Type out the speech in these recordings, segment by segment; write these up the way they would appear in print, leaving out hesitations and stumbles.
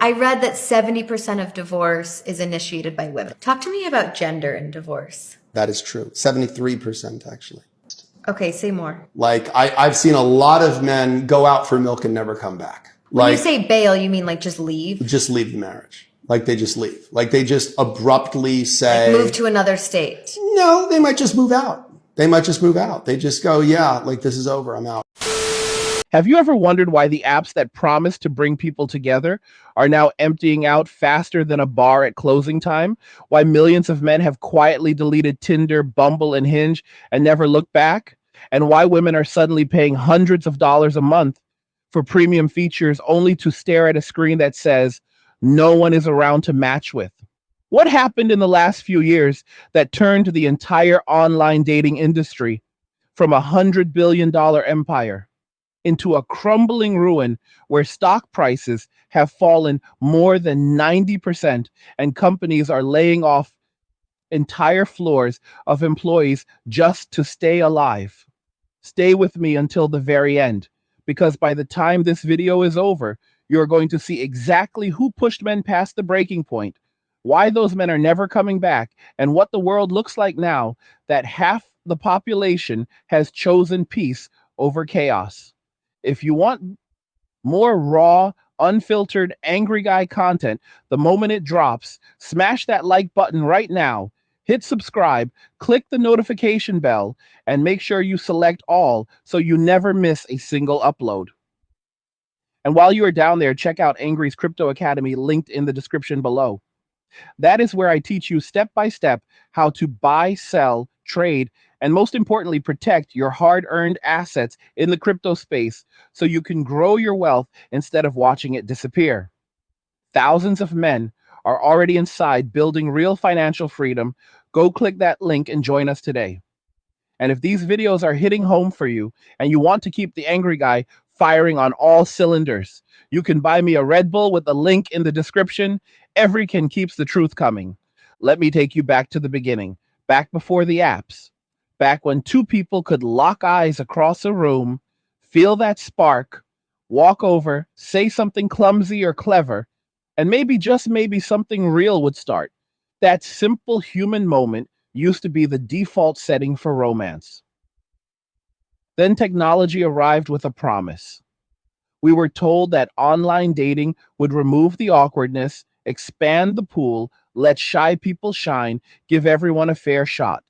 I read that 70% of divorce is initiated by women. Talk to me about gender in divorce. That is true. 73% actually. Okay, say more. Like I've seen a lot of men go out for milk and never come back. When you say bail, you mean like just leave? Just leave the marriage. Like they just leave. Like they just abruptly say... Like move to another state? No, they might just move out. They just go, yeah, like this is over, I'm out. Have you ever wondered why the apps that promise to bring people together are now emptying out faster than a bar at closing time? Why millions of men have quietly deleted Tinder, Bumble, and Hinge and never looked back? And why women are suddenly paying hundreds of dollars a month for premium features only to stare at a screen that says, no one is around to match with? What happened in the last few years that turned the entire online dating industry from $100 billion empire into a crumbling ruin where stock prices have fallen more than 90% and companies are laying off entire floors of employees just to stay alive? Stay with me until the very end, because by the time this video is over, you're going to see exactly who pushed men past the breaking point, why those men are never coming back, and what the world looks like now that half the population has chosen peace over chaos. If you want more raw, unfiltered, angry guy content the moment it drops, smash that like button right now, hit subscribe, click the notification bell, and make sure you select all so you never miss a single upload. And while you are down there, check out Angry's Crypto Academy linked in the description below. That is where I teach you step by step how to buy, sell, trade, and most importantly, protect your hard-earned assets in the crypto space so you can grow your wealth instead of watching it disappear. Thousands of men are already inside building real financial freedom. Go click that link and join us today. And if these videos are hitting home for you and you want to keep the angry guy firing on all cylinders, you can buy me a Red Bull with the link in the description. Every can keeps the truth coming. Let me take you back to the beginning, back before the apps, back when two people could lock eyes across a room, feel that spark, walk over, say something clumsy or clever, and maybe, just maybe, something real would start. That simple human moment used to be the default setting for romance. Then technology arrived with a promise. We were told that online dating would remove the awkwardness, expand the pool, let shy people shine, give everyone a fair shot.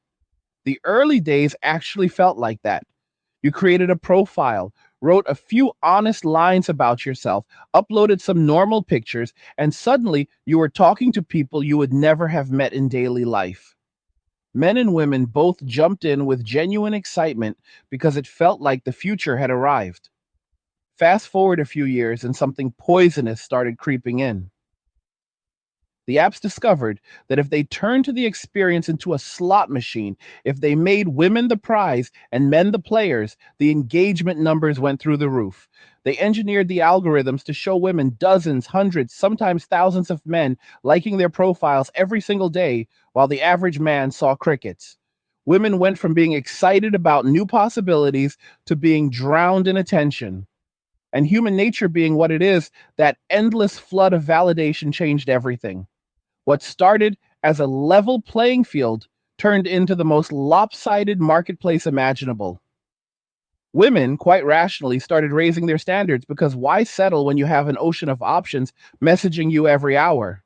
The early days actually felt like that. You created a profile, wrote a few honest lines about yourself, uploaded some normal pictures, and suddenly you were talking to people you would never have met in daily life. Men and women both jumped in with genuine excitement because it felt like the future had arrived. Fast forward a few years and something poisonous started creeping in. The apps discovered that if they turned to the experience into a slot machine, if they made women the prize and men the players, the engagement numbers went through the roof. They engineered the algorithms to show women dozens, hundreds, sometimes thousands of men liking their profiles every single day, while the average man saw crickets. Women went from being excited about new possibilities to being drowned in attention. And human nature being what it is, that endless flood of validation changed everything. What started as a level playing field turned into the most lopsided marketplace imaginable. Women, quite rationally, started raising their standards because why settle when you have an ocean of options messaging you every hour?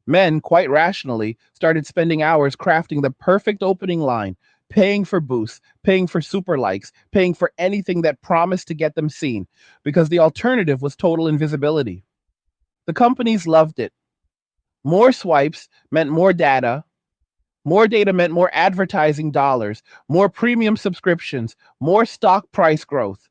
Men, quite rationally, started spending hours crafting the perfect opening line, paying for boosts, paying for super likes, paying for anything that promised to get them seen, because the alternative was total invisibility. The companies loved it. More swipes meant more data. More data meant more advertising dollars, more premium subscriptions, more stock price growth.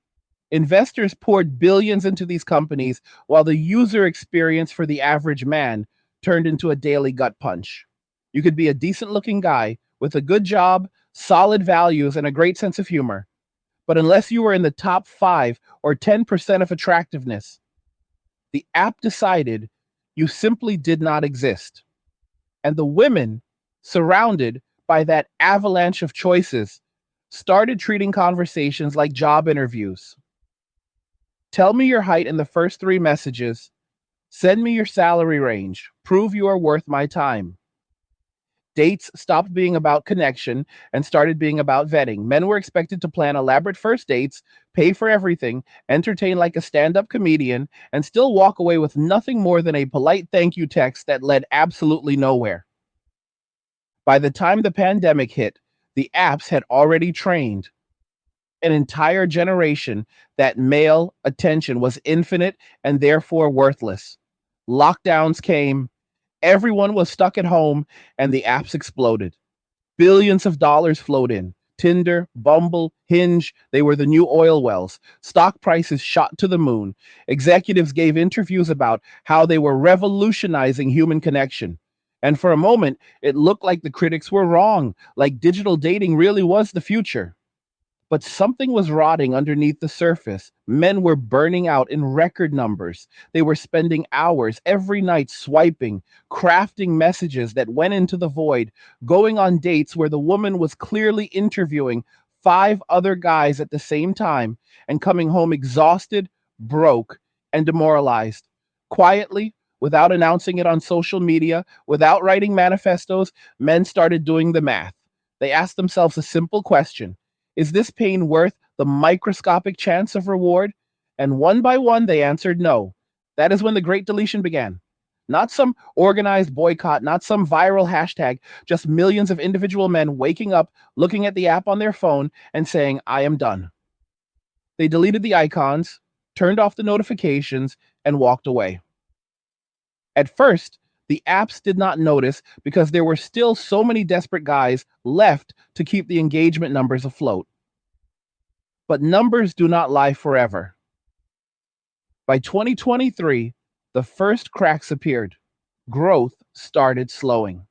Investors poured billions into these companies while the user experience for the average man turned into a daily gut punch. You could be a decent-looking guy with a good job, solid values, and a great sense of humor. But unless you were in the top 5 or 10% of attractiveness, the app decided you simply did not exist. And the women, surrounded by that avalanche of choices, started treating conversations like job interviews. Tell me your height in the first 3 messages, Send me your salary range. Prove you are worth my time. Dates stopped being about connection and started being about vetting. Men were expected to plan elaborate first dates, pay for everything, entertain like a stand up comedian, and still walk away with nothing more than a polite thank you text that led absolutely nowhere. By the time the pandemic hit, the apps had already trained an entire generation that male attention was infinite and therefore worthless. Lockdowns came, everyone was stuck at home, and the apps exploded. Billions of dollars flowed in. Tinder, Bumble, Hinge, they were the new oil wells. Stock prices shot to the moon. Executives gave interviews about how they were revolutionizing human connection. And for a moment, it looked like the critics were wrong, like digital dating really was the future. But something was rotting underneath the surface. Men were burning out in record numbers. They were spending hours every night swiping, crafting messages that went into the void, going on dates where the woman was clearly interviewing five other guys at the same time and coming home exhausted, broke, and demoralized. Quietly, without announcing it on social media, without writing manifestos, men started doing the math. They asked themselves a simple question: is this pain worth the microscopic chance of reward? And one by one, they answered no. That is when the great deletion began. Not some organized boycott, not some viral hashtag, just millions of individual men waking up, looking at the app on their phone, and saying, I am done. They deleted the icons, turned off the notifications, and walked away. At first, the apps did not notice because there were still so many desperate guys left to keep the engagement numbers afloat. But numbers do not lie forever. By 2023, the first cracks appeared. Growth started slowing.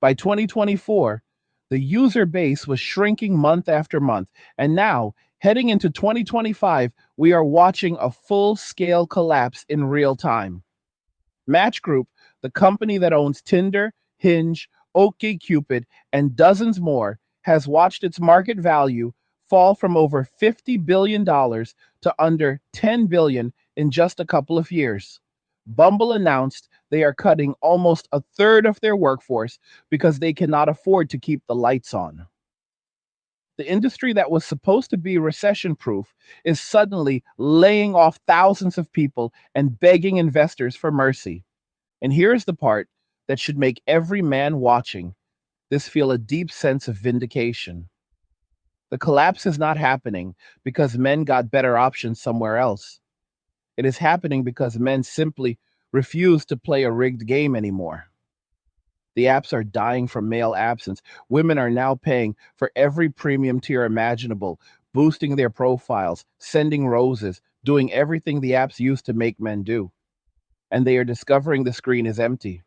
By 2024, the user base was shrinking month after month. And now, heading into 2025, we are watching a full-scale collapse in real time. Match Group, the company that owns Tinder, Hinge, OkCupid, and dozens more, has watched its market value fall from over $50 billion to under $10 billion in just a couple of years. Bumble announced they are cutting almost a third of their workforce because they cannot afford to keep the lights on. The industry that was supposed to be recession proof is suddenly laying off thousands of people and begging investors for mercy. And here's the part that should make every man watching this feel a deep sense of vindication. The collapse is not happening because men got better options somewhere else. It is happening because men simply refuse to play a rigged game anymore. The apps are dying from male absence. Women are now paying for every premium tier imaginable, boosting their profiles, sending roses, doing everything the apps used to make men do. And they are discovering the screen is empty.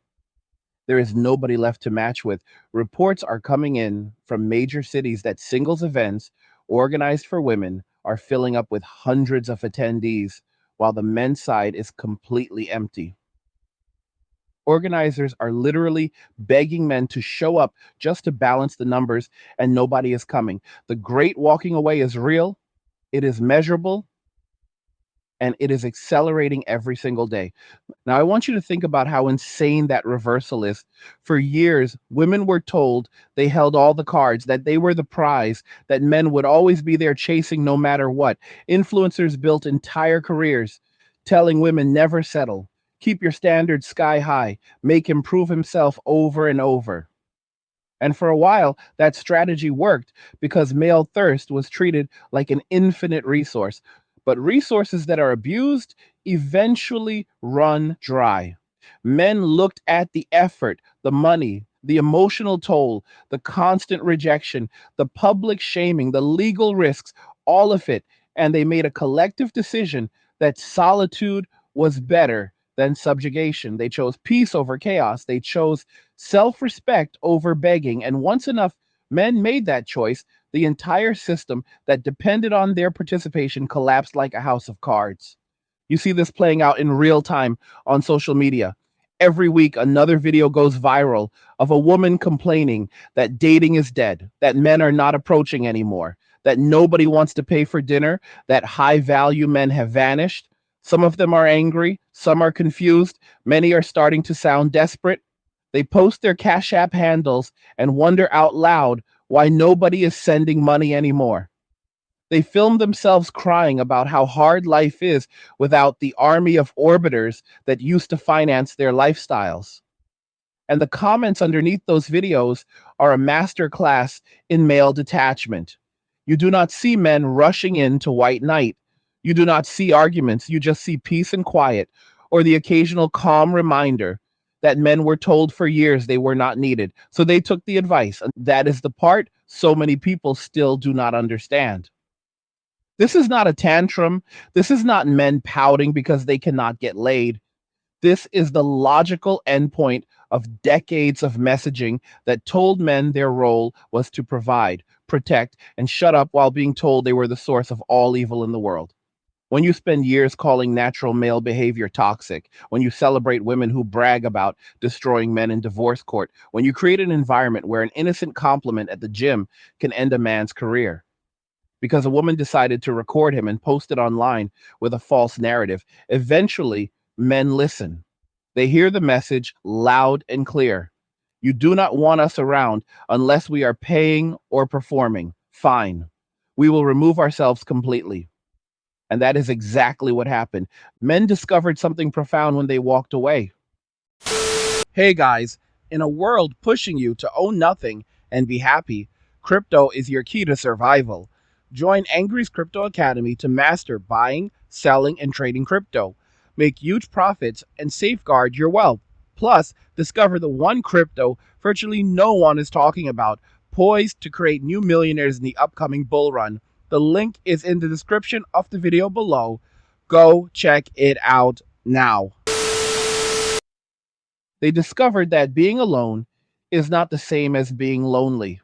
There is nobody left to match with. Reports are coming in from major cities that singles events organized for women are filling up with hundreds of attendees, while the men's side is completely empty. Organizers are literally begging men to show up just to balance the numbers, and nobody is coming. The great walking away is real, it is measurable, and it is accelerating every single day. Now, I want you to think about how insane that reversal is. For years, women were told they held all the cards, that they were the prize, that men would always be there chasing no matter what. Influencers built entire careers telling women never settle, keep your standards sky high, make him prove himself over and over. And for a while, that strategy worked because male thirst was treated like an infinite resource. But resources that are abused eventually run dry. Men looked at the effort, the money, the emotional toll, the constant rejection, the public shaming, the legal risks, all of it, and they made a collective decision that solitude was better than subjugation. They chose peace over chaos. They chose self respect over begging. And once enough men made that choice, the entire system that depended on their participation collapsed like a house of cards. You see this playing out in real time on social media. Every week, another video goes viral of a woman complaining that dating is dead, that men are not approaching anymore, that nobody wants to pay for dinner, that high value men have vanished. Some of them are angry, some are confused, many are starting to sound desperate. They post their Cash App handles and wonder out loud why nobody is sending money anymore. They film themselves crying about how hard life is without the army of orbiters that used to finance their lifestyles. And the comments underneath those videos are a masterclass in male detachment. You do not see men rushing into white knight. You do not see arguments. You just see peace and quiet, or the occasional calm reminder that men were told for years they were not needed. So they took the advice. And that is the part so many people still do not understand. This is not a tantrum. This is not men pouting because they cannot get laid. This is the logical endpoint of decades of messaging that told men their role was to provide, protect, and shut up while being told they were the source of all evil in the world. When you spend years calling natural male behavior toxic, when you celebrate women who brag about destroying men in divorce court, when you create an environment where an innocent compliment at the gym can end a man's career, because a woman decided to record him and post it online with a false narrative, eventually men listen. They hear the message loud and clear. You do not want us around unless we are paying or performing. Fine. We will remove ourselves completely. And that is exactly what happened. Men discovered something profound when they walked away. Hey guys, in a world pushing you to own nothing and be happy, crypto is your key to survival. Join Angry's Crypto Academy to master buying, selling, and trading crypto. Make huge profits and safeguard your wealth. Plus, discover the one crypto virtually no one is talking about, poised to create new millionaires in the upcoming bull run. The link is in the description of the video below. Go check it out now. They discovered that being alone is not the same as being lonely.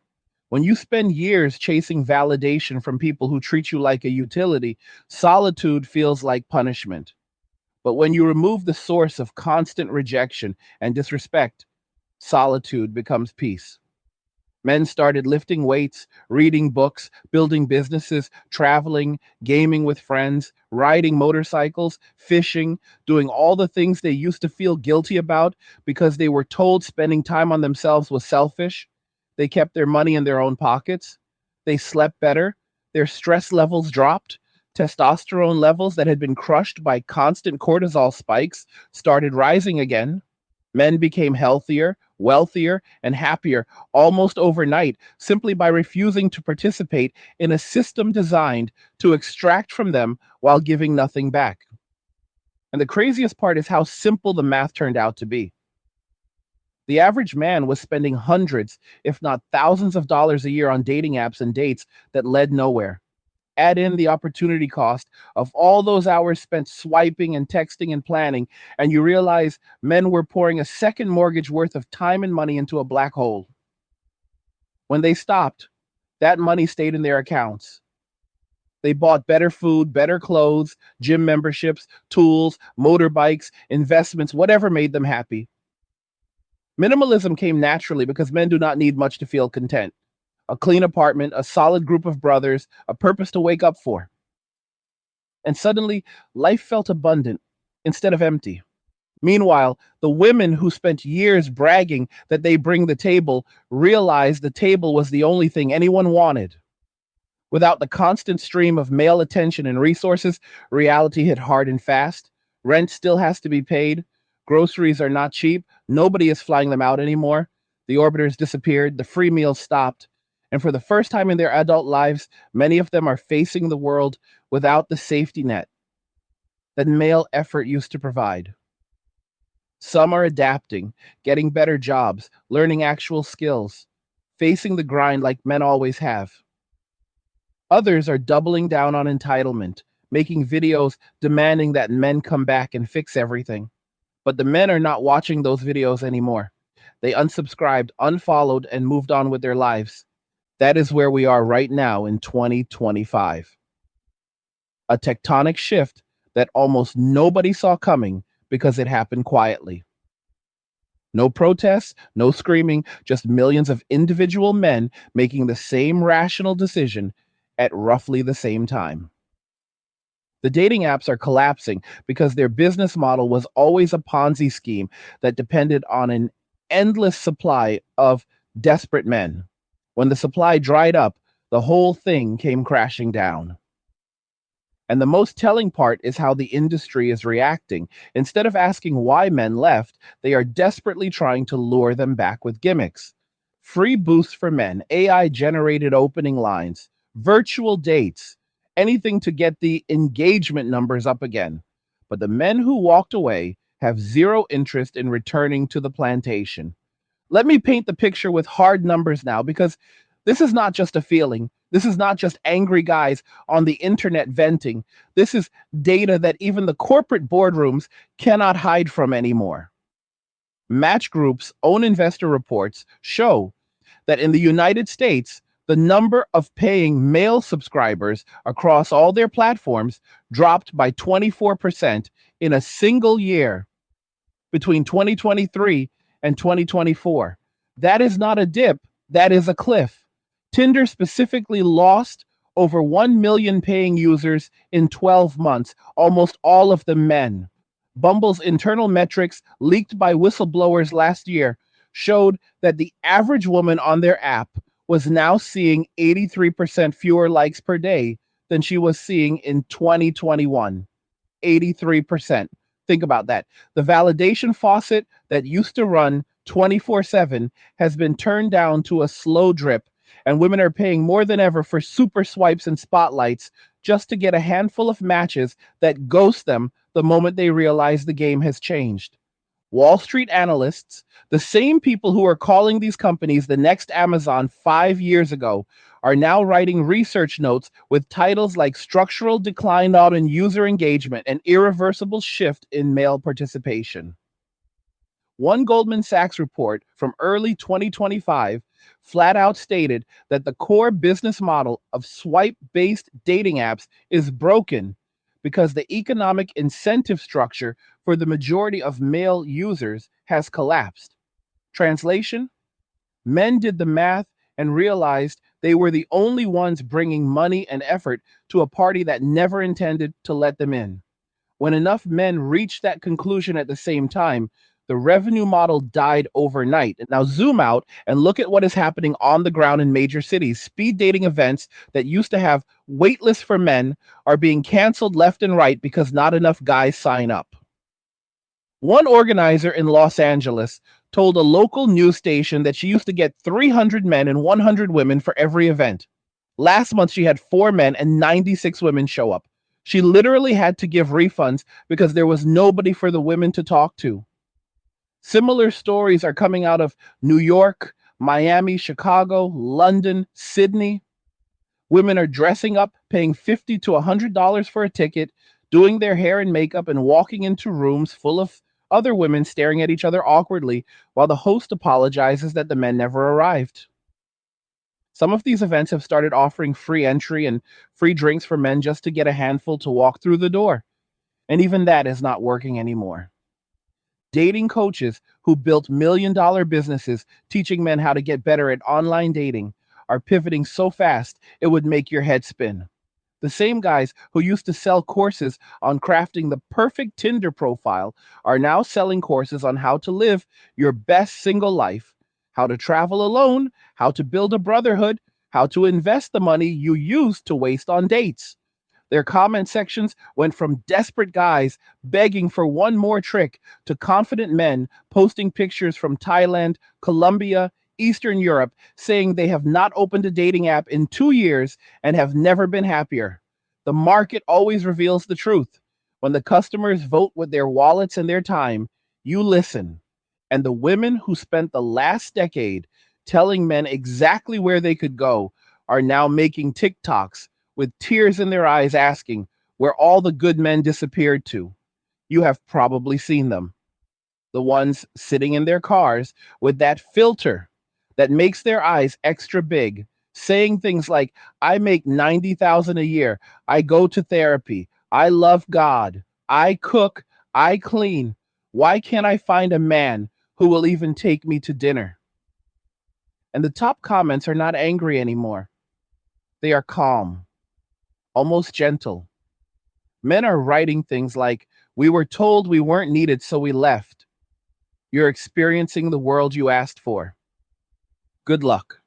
When you spend years chasing validation from people who treat you like a utility, solitude feels like punishment. But when you remove the source of constant rejection and disrespect, solitude becomes peace. Men started lifting weights, reading books, building businesses, traveling, gaming with friends, riding motorcycles, fishing, doing all the things they used to feel guilty about because they were told spending time on themselves was selfish. They kept their money in their own pockets. They slept better. Their stress levels dropped. Testosterone levels that had been crushed by constant cortisol spikes started rising again. Men became healthier, wealthier, and happier almost overnight simply by refusing to participate in a system designed to extract from them while giving nothing back. And the craziest part is how simple the math turned out to be. The average man was spending hundreds, if not thousands of dollars a year on dating apps and dates that led nowhere. Add in the opportunity cost of all those hours spent swiping and texting and planning, and you realize men were pouring a second mortgage worth of time and money into a black hole. When they stopped, that money stayed in their accounts. They bought better food, better clothes, gym memberships, tools, motorbikes, investments, whatever made them happy. Minimalism came naturally because men do not need much to feel content. A clean apartment, a solid group of brothers, a purpose to wake up for. And suddenly, life felt abundant instead of empty. Meanwhile, the women who spent years bragging that they bring the table realized the table was the only thing anyone wanted. Without the constant stream of male attention and resources, reality hit hard and fast. Rent still has to be paid. Groceries are not cheap. Nobody is flying them out anymore. The orbiters disappeared. The free meals stopped. And for the first time in their adult lives, many of them are facing the world without the safety net that male effort used to provide. Some are adapting, getting better jobs, learning actual skills, facing the grind like men always have. Others are doubling down on entitlement, making videos demanding that men come back and fix everything. But the men are not watching those videos anymore. They unsubscribed, unfollowed, and moved on with their lives. That is where we are right now in 2025. A tectonic shift that almost nobody saw coming because it happened quietly. No protests, no screaming, just millions of individual men making the same rational decision at roughly the same time. The dating apps are collapsing because their business model was always a Ponzi scheme that depended on an endless supply of desperate men. When the supply dried up, the whole thing came crashing down. And the most telling part is how the industry is reacting. Instead of asking why men left, they are desperately trying to lure them back with gimmicks. Free boosts for men, AI generated opening lines, virtual dates, anything to get the engagement numbers up again. But the men who walked away have zero interest in returning to the plantation. Let me paint the picture with hard numbers now, because this is not just a feeling. This is not just angry guys on the internet venting. This is data that even the corporate boardrooms cannot hide from anymore. Match Group's own investor reports show that in the United States, the number of paying male subscribers across all their platforms dropped by 24% in a single year between 2023 and 2024. That is not a dip, that is a cliff. Tinder specifically lost over 1 million paying users in 12 months, almost all of them men. Bumble's internal metrics leaked by whistleblowers last year showed that the average woman on their app was now seeing 83% fewer likes per day than she was seeing in 2021. 83%. Think about that. The validation faucet that used to run 24/7 has been turned down to a slow drip, and women are paying more than ever for super swipes and spotlights just to get a handful of matches that ghost them the moment they realize the game has changed. Wall Street analysts, the same people who are calling these companies the next Amazon 5 years ago, are now writing research notes with titles like Structural Decline in User Engagement and Irreversible Shift in Male Participation. One Goldman Sachs report from early 2025 flat out stated that the core business model of swipe based dating apps is broken because the economic incentive structure for the majority of male users has collapsed. Translation: men did the math and realized they were the only ones bringing money and effort to a party that never intended to let them in. When enough men reached that conclusion at the same time, the revenue model died overnight. Now, zoom out and look at what is happening on the ground in major cities. Speed dating events that used to have wait lists for men are being canceled left and right because not enough guys sign up. One organizer in Los Angeles told a local news station that she used to get 300 men and 100 women for every event. Last month, she had 4 men and 96 women show up. She literally had to give refunds because there was nobody for the women to talk to. Similar stories are coming out of New York, Miami, Chicago, London, Sydney. Women are dressing up, paying $50 to $100 for a ticket, doing their hair and makeup, and walking into rooms full of other women staring at each other awkwardly while the host apologizes that the men never arrived. Some of these events have started offering free entry and free drinks for men just to get a handful to walk through the door. And even that is not working anymore. Dating coaches who built $1 million businesses teaching men how to get better at online dating are pivoting so fast it would make your head spin. The same guys who used to sell courses on crafting the perfect Tinder profile are now selling courses on how to live your best single life, how to travel alone, how to build a brotherhood, how to invest the money you used to waste on dates. Their comment sections went from desperate guys begging for one more trick to confident men posting pictures from Thailand, Colombia, Eastern Europe, saying they have not opened a dating app in 2 years and have never been happier. The market always reveals the truth. When the customers vote with their wallets and their time, you listen. And the women who spent the last decade telling men exactly where they could go are now making TikToks with tears in their eyes asking where all the good men disappeared to. You have probably seen them. The ones sitting in their cars with that filter that makes their eyes extra big, saying things like, I make 90,000 a year, I go to therapy, I love God, I cook, I clean. Why can't I find a man who will even take me to dinner? And the top comments are not angry anymore. They are calm, almost gentle. Men are writing things like, "We were told we weren't needed, so we left. You're experiencing the world you asked for. Good luck."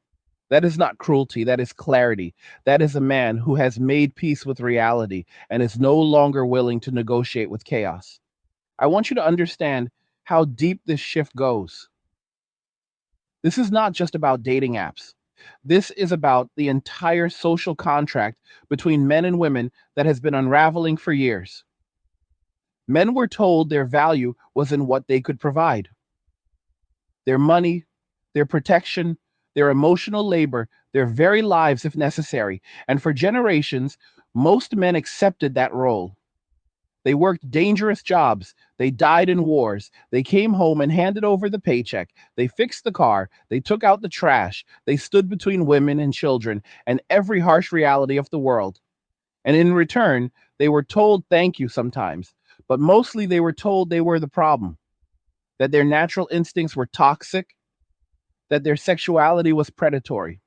That is not cruelty, that is clarity. That is a man who has made peace with reality and is no longer willing to negotiate with chaos. I want you to understand how deep this shift goes. This is not just about dating apps. This is about the entire social contract between men and women that has been unraveling for years. Men were told their value was in what they could provide, their money, their protection, their emotional labor, their very lives if necessary. And for generations, most men accepted that role. They worked dangerous jobs. They died in wars. They came home and handed over the paycheck. They fixed the car. They took out the trash. They stood between women and children and every harsh reality of the world. And in return, they were told thank you sometimes, but mostly they were told they were the problem, that their natural instincts were toxic, that their sexuality was predatory,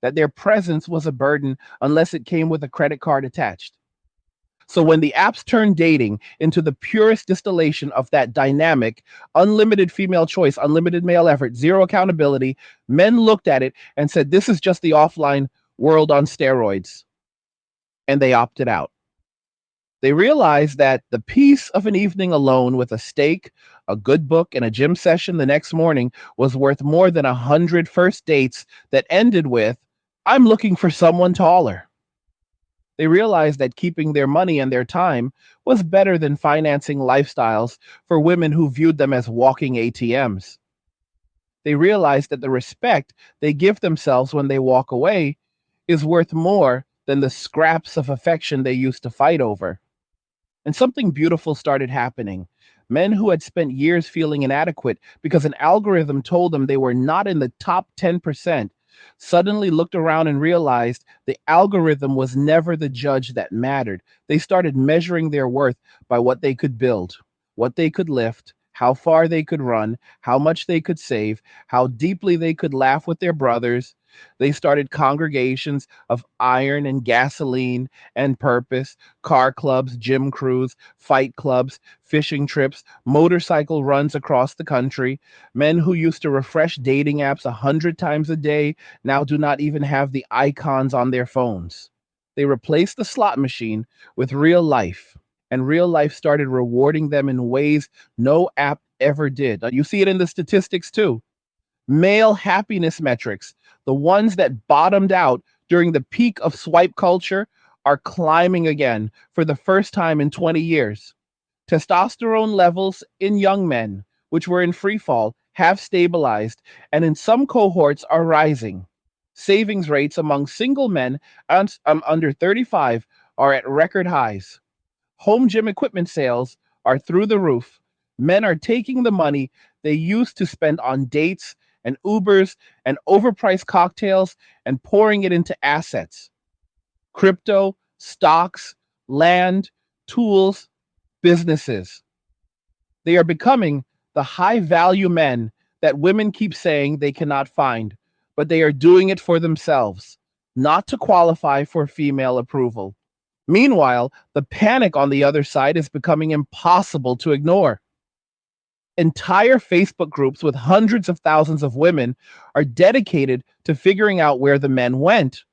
that their presence was a burden unless it came with a credit card attached. So when the apps turned dating into the purest distillation of that dynamic, unlimited female choice, unlimited male effort, zero accountability, men looked at it and said, this is just the offline world on steroids. And they opted out. They realized that the peace of an evening alone with a steak, a good book, and a gym session the next morning was worth more than 100 first dates that ended with, "I'm looking for someone taller." They realized that keeping their money and their time was better than financing lifestyles for women who viewed them as walking ATMs. They realized that the respect they give themselves when they walk away is worth more than the scraps of affection they used to fight over. And something beautiful started happening. Men who had spent years feeling inadequate because an algorithm told them they were not in the top 10% suddenly looked around and realized the algorithm was never the judge that mattered. They started measuring their worth by what they could build, what they could lift, how far they could run, how much they could save, how deeply they could laugh with their brothers. They started congregations of iron and gasoline and purpose, car clubs, gym crews, fight clubs, fishing trips, motorcycle runs across the country. Men who used to refresh dating apps 100 times a day now do not even have the icons on their phones. They replaced the slot machine with real life, and real life started rewarding them in ways no app ever did. You see it in the statistics too. Male happiness metrics, the ones that bottomed out during the peak of swipe culture, are climbing again for the first time in 20 years. Testosterone levels in young men, which were in free fall, have stabilized and in some cohorts are rising. Savings rates among single men under 35 are at record highs. Home gym equipment sales are through the roof. Men are taking the money they used to spend on dates and Ubers and overpriced cocktails and pouring it into assets: crypto, stocks, land, tools, businesses. They are becoming the high value men that women keep saying they cannot find, but they are doing it for themselves, not to qualify for female approval. Meanwhile, the panic on the other side is becoming impossible to ignore. Entire Facebook groups with hundreds of thousands of women are dedicated to figuring out where the men went.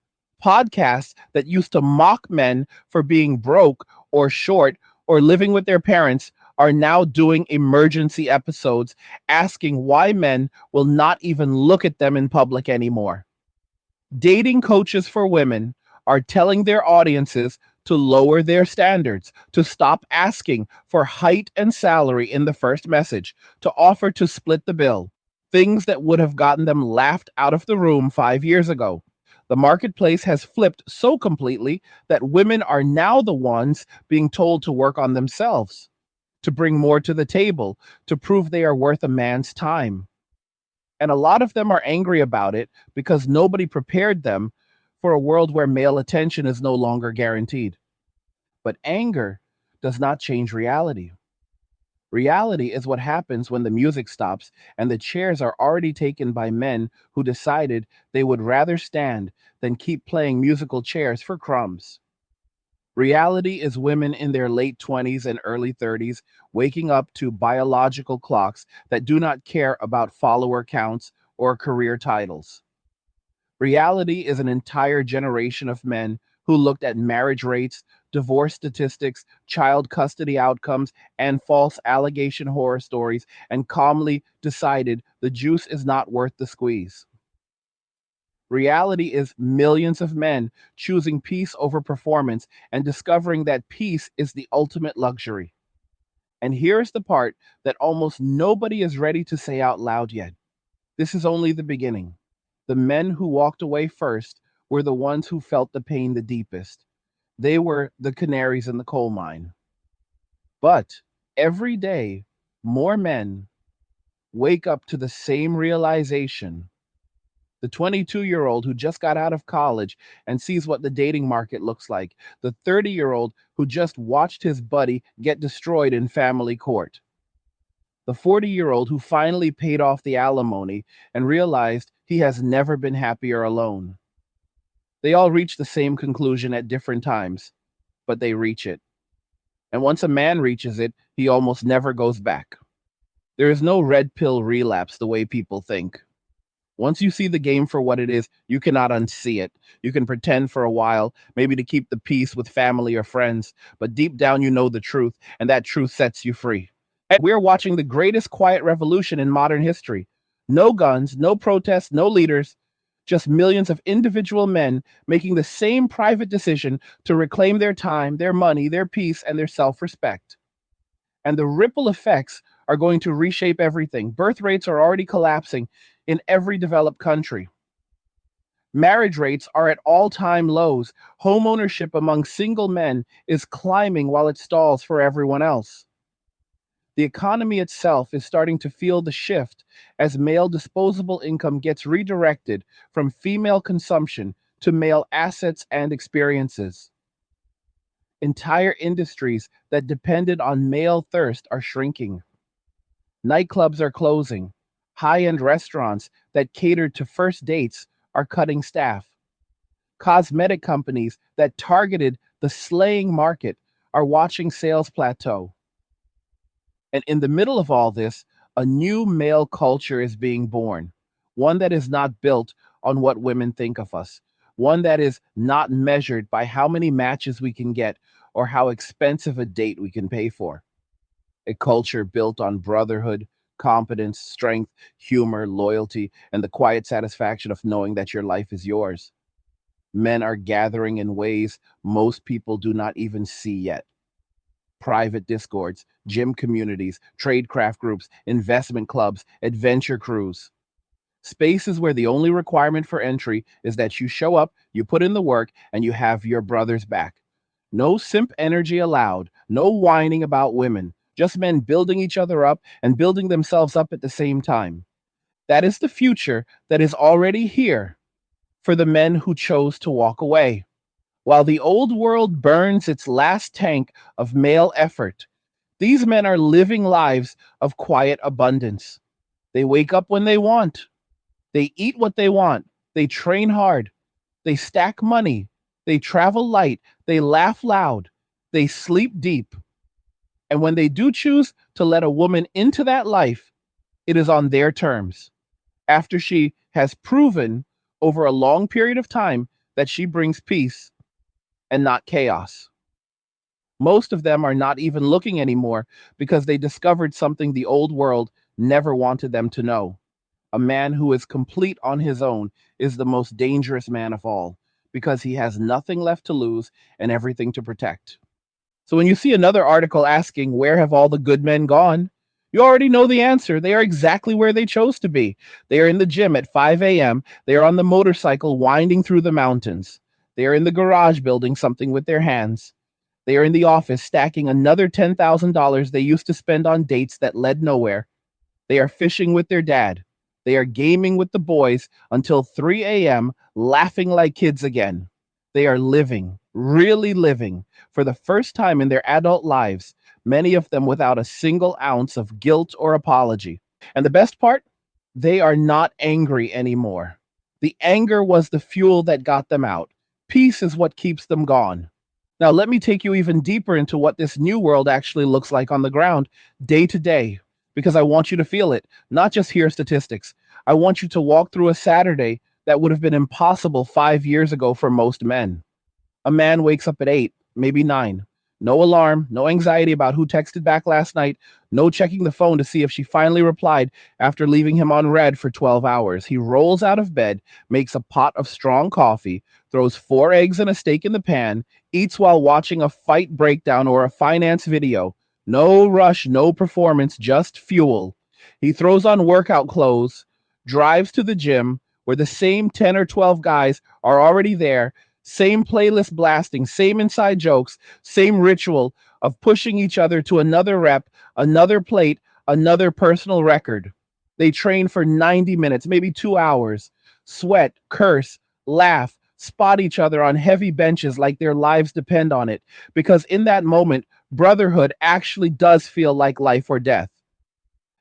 Podcasts that used to mock men for being broke or short or living with their parents are now doing emergency episodes asking why men will not even look at them in public anymore. Dating coaches for women are telling their audiences to lower their standards, to stop asking for height and salary in the first message, to offer to split the bill, things that would have gotten them laughed out of the room 5 years ago. The marketplace has flipped so completely that women are now the ones being told to work on themselves, to bring more to the table, to prove they are worth a man's time. And a lot of them are angry about it because nobody prepared them for a world where male attention is no longer guaranteed. But anger does not change reality. Reality is what happens when the music stops and the chairs are already taken by men who decided they would rather stand than keep playing musical chairs for crumbs. Reality is women in their late 20s and early 30s waking up to biological clocks that do not care about follower counts or career titles. Reality is an entire generation of men who looked at marriage rates, divorce statistics, child custody outcomes, and false allegation horror stories and calmly decided the juice is not worth the squeeze. Reality is millions of men choosing peace over performance and discovering that peace is the ultimate luxury. And here's the part that almost nobody is ready to say out loud yet. This is only the beginning. The men who walked away first were the ones who felt the pain the deepest. They were the canaries in the coal mine. But every day, more men wake up to the same realization. The 22-year-old who just got out of college and sees what the dating market looks like. The 30-year-old who just watched his buddy get destroyed in family court. The 40-year-old who finally paid off the alimony and realized he has never been happier alone. They all reach the same conclusion at different times, but they reach it. And once a man reaches it, he almost never goes back. There is no red pill relapse the way people think. Once you see the game for what it is, you cannot unsee it. You can pretend for a while, maybe to keep the peace with family or friends, but deep down you know the truth, and that truth sets you free. And we're watching the greatest quiet revolution in modern history. No guns, no protests, no leaders, just millions of individual men making the same private decision to reclaim their time, their money, their peace, and their self-respect. And the ripple effects are going to reshape everything. Birth rates are already collapsing in every developed country. Marriage rates are at all-time lows. Home ownership among single men is climbing while it stalls for everyone else. The economy itself is starting to feel the shift as male disposable income gets redirected from female consumption to male assets and experiences. Entire industries that depended on male thirst are shrinking. Nightclubs are closing. High-end restaurants that catered to first dates are cutting staff. Cosmetic companies that targeted the slaying market are watching sales plateau. And in the middle of all this, a new male culture is being born, one that is not built on what women think of us, one that is not measured by how many matches we can get or how expensive a date we can pay for. A culture built on brotherhood, competence, strength, humor, loyalty, and the quiet satisfaction of knowing that your life is yours. Men are gathering in ways most people do not even see yet. Private discords, gym communities, tradecraft groups, investment clubs, adventure crews. Spaces where the only requirement for entry is that you show up, you put in the work, and you have your brother's back. No simp energy allowed, no whining about women, just men building each other up and building themselves up at the same time. That is the future that is already here for the men who chose to walk away. While the old world burns its last tank of male effort, these men are living lives of quiet abundance. They wake up when they want. They eat what they want. They train hard. They stack money. They travel light. They laugh loud. They sleep deep. And when they do choose to let a woman into that life, it is on their terms, after she has proven over a long period of time that she brings peace and not chaos. Most of them are not even looking anymore because they discovered something the old world never wanted them to know. A man who is complete on his own is the most dangerous man of all because he has nothing left to lose and everything to protect. So when you see another article asking, where have all the good men gone? You already know the answer. They are exactly where they chose to be. They are in the gym at 5 a.m. They are on the motorcycle winding through the mountains. They are in the garage building something with their hands. They are in the office stacking another $10,000 they used to spend on dates that led nowhere. They are fishing with their dad. They are gaming with the boys until 3 a.m., laughing like kids again. They are living, really living, for the first time in their adult lives, many of them without a single ounce of guilt or apology. And the best part? They are not angry anymore. The anger was the fuel that got them out. Peace is what keeps them gone. Now, let me take you even deeper into what this new world actually looks like on the ground, day to day, because I want you to feel it, not just hear statistics. I want you to walk through a Saturday that would have been impossible 5 years ago for most men. A man wakes up at 8, maybe 9. No alarm, no anxiety about who texted back last night, no checking the phone to see if she finally replied after leaving him on red for 12 hours. He rolls out of bed, makes a pot of strong coffee, throws 4 eggs and a steak in the pan, eats while watching a fight breakdown or a finance video. No rush, no performance, just fuel. He throws on workout clothes, drives to the gym where the same 10 or 12 guys are already there, same playlist blasting, same inside jokes, same ritual of pushing each other to another rep, another plate, another personal record. They train for 90 minutes, maybe 2 hours, sweat, curse, laugh, spot each other on heavy benches like their lives depend on it. Because in that moment, brotherhood actually does feel like life or death.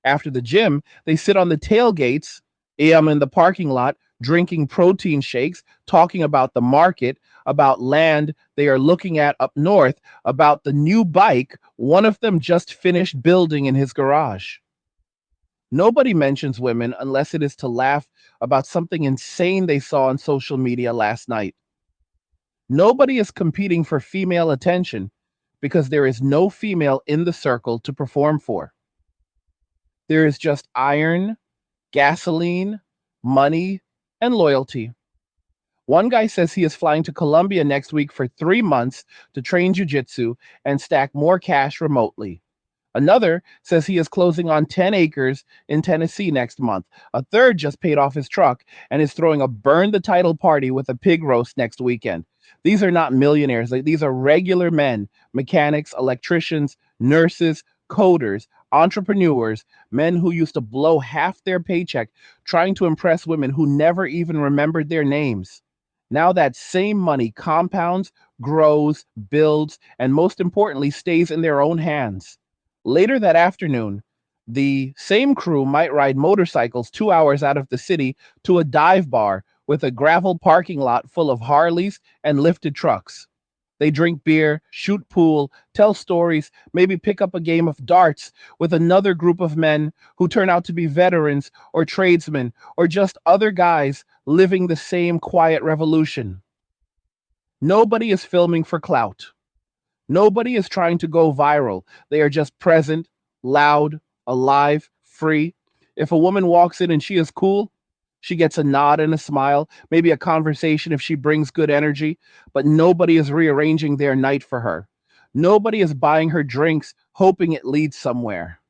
After the gym, they sit on the tailgates, in the parking lot, drinking protein shakes, talking about the market, about land they are looking at up north, about the new bike one of them just finished building in his garage. Nobody mentions women unless it is to laugh about something insane they saw on social media last night. Nobody is competing for female attention because there is no female in the circle to perform for. There is just iron, gasoline, money, and loyalty. One guy says he is flying to Colombia next week for 3 months to train jujitsu and stack more cash remotely. Another says he is closing on 10 acres in Tennessee next month. A third just paid off his truck and is throwing a burn the title party with a pig roast next weekend. These are not millionaires. These are regular men, mechanics, electricians, nurses, coders, entrepreneurs, men who used to blow half their paycheck trying to impress women who never even remembered their names. Now that same money compounds, grows, builds, and most importantly, stays in their own hands. Later that afternoon, the same crew might ride motorcycles 2 hours out of the city to a dive bar with a gravel parking lot full of Harleys and lifted trucks. They drink beer, shoot pool, tell stories, maybe pick up a game of darts with another group of men who turn out to be veterans or tradesmen or just other guys living the same quiet revolution. Nobody is filming for clout. Nobody is trying to go viral. They are just present, loud, alive, free. If a woman walks in and she is cool, she gets a nod and a smile, maybe a conversation if she brings good energy, but nobody is rearranging their night for her. Nobody is buying her drinks, hoping it leads somewhere.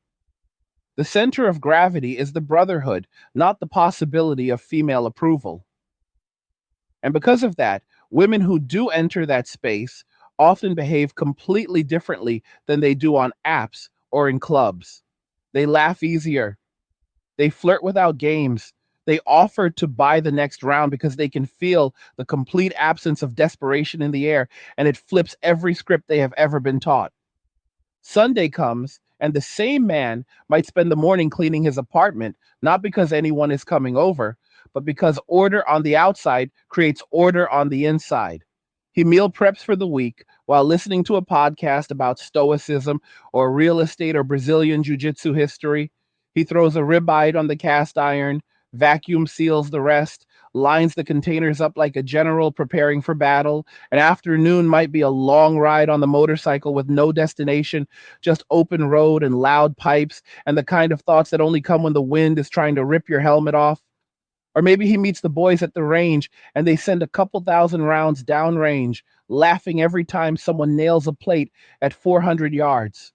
The center of gravity is the brotherhood, not the possibility of female approval. And because of that, women who do enter that space often behave completely differently than they do on apps or in clubs. They laugh easier. They flirt without games. They offer to buy the next round because they can feel the complete absence of desperation in the air, and it flips every script they have ever been taught. Sunday comes, and the same man might spend the morning cleaning his apartment, not because anyone is coming over, but because order on the outside creates order on the inside. He meal preps for the week while listening to a podcast about stoicism or real estate or Brazilian jiu-jitsu history. He throws a ribeye on the cast iron, vacuum seals the rest, lines the containers up like a general preparing for battle. An afternoon might be a long ride on the motorcycle with no destination, just open road and loud pipes and the kind of thoughts that only come when the wind is trying to rip your helmet off. Or maybe he meets the boys at the range and they send a couple thousand rounds downrange, laughing every time someone nails a plate at 400 yards.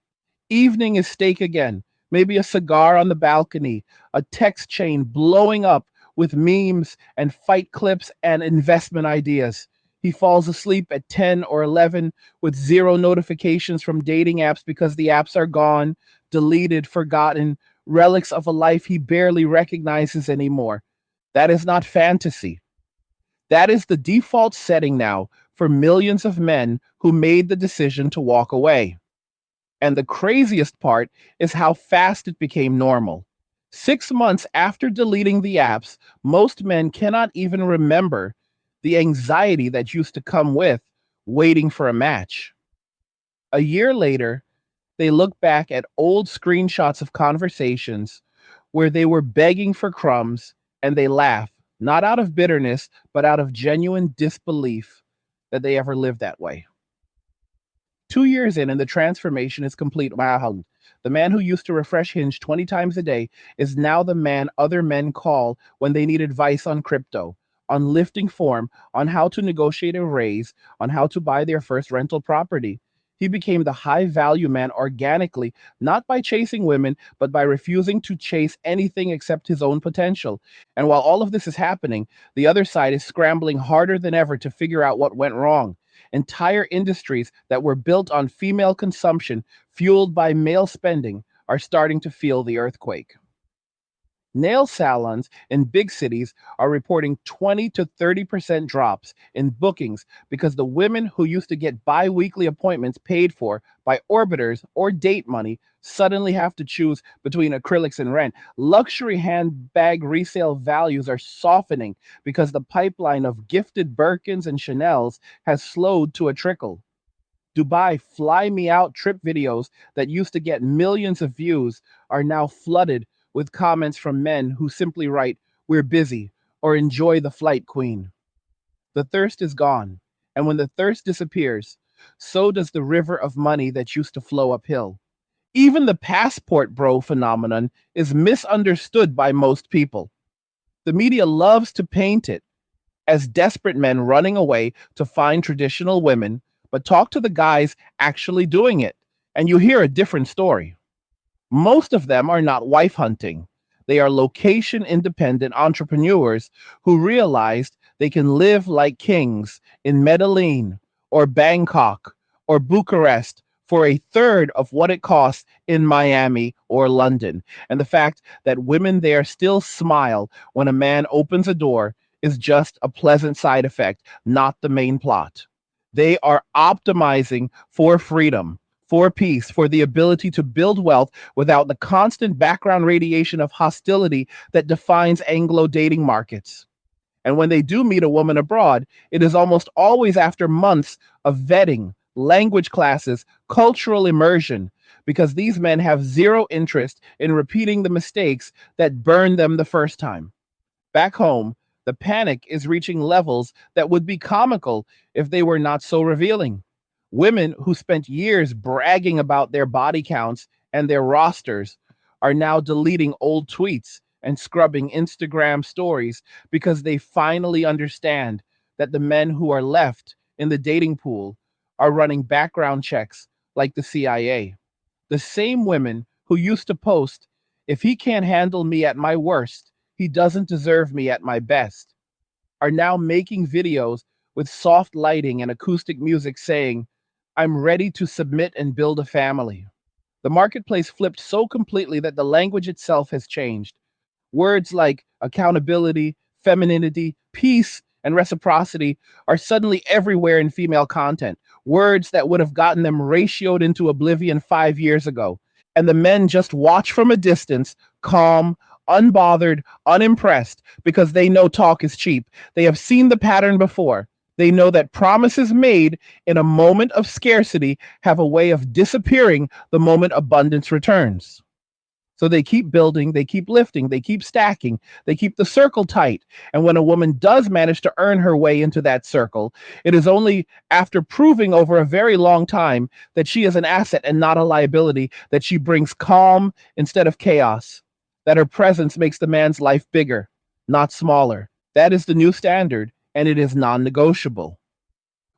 Evening is steak again, maybe a cigar on the balcony, a text chain blowing up with memes and fight clips and investment ideas. He falls asleep at 10 or 11 with zero notifications from dating apps because the apps are gone, deleted, forgotten, relics of a life he barely recognizes anymore. That is not fantasy. That is the default setting now for millions of men who made the decision to walk away. And the craziest part is how fast it became normal. 6 months after deleting the apps, most men cannot even remember the anxiety that used to come with waiting for a match. A year later, they look back at old screenshots of conversations where they were begging for crumbs and they laugh, not out of bitterness, but out of genuine disbelief that they ever lived that way. 2 years in, and the transformation is complete. Wow. The man who used to refresh Hinge 20 times a day is now the man other men call when they need advice on crypto, on lifting form, on how to negotiate a raise, on how to buy their first rental property. He became the high value man organically, not by chasing women, but by refusing to chase anything except his own potential. And while all of this is happening, the other side is scrambling harder than ever to figure out what went wrong. Entire industries that were built on female consumption, fueled by male spending, are starting to feel the earthquake. Nail salons in big cities are reporting 20 to 30% drops in bookings because the women who used to get bi weekly appointments paid for by orbiters or date money suddenly have to choose between acrylics and rent. Luxury handbag resale values are softening because the pipeline of gifted Birkins and Chanels has slowed to a trickle. Dubai fly me out trip videos that used to get millions of views are now flooded with comments from men who simply write, "We're busy," or "Enjoy the flight, queen." The thirst is gone. And when the thirst disappears, so does the river of money that used to flow uphill. Even the passport bro phenomenon is misunderstood by most people. The media loves to paint it as desperate men running away to find traditional women, but talk to the guys actually doing it, and you hear a different story. Most of them are not wife hunting. They are location independent entrepreneurs who realized they can live like kings in Medellin or Bangkok or Bucharest for a third of what it costs in Miami or London. And the fact that women there still smile when a man opens a door is just a pleasant side effect, not the main plot. They are optimizing for freedom, for peace, for the ability to build wealth without the constant background radiation of hostility that defines Anglo dating markets. And when they do meet a woman abroad, it is almost always after months of vetting, language classes, cultural immersion, because these men have zero interest in repeating the mistakes that burned them the first time. Back home, the panic is reaching levels that would be comical if they were not so revealing. Women who spent years bragging about their body counts and their rosters are now deleting old tweets and scrubbing Instagram stories because they finally understand that the men who are left in the dating pool are running background checks like the CIA. The same women who used to post, "If he can't handle me at my worst, he doesn't deserve me at my best," are now making videos with soft lighting and acoustic music saying, "I'm ready to submit and build a family." The marketplace flipped so completely that the language itself has changed. Words like accountability, femininity, peace, and reciprocity are suddenly everywhere in female content. Words that would have gotten them ratioed into oblivion 5 years ago. And the men just watch from a distance, calm, unbothered, unimpressed, because they know talk is cheap. They have seen the pattern before. They know that promises made in a moment of scarcity have a way of disappearing the moment abundance returns. So they keep building, they keep lifting, they keep stacking, they keep the circle tight. And when a woman does manage to earn her way into that circle, it is only after proving over a very long time that she is an asset and not a liability, that she brings calm instead of chaos, that her presence makes the man's life bigger, not smaller. That is the new standard, and it is non negotiable.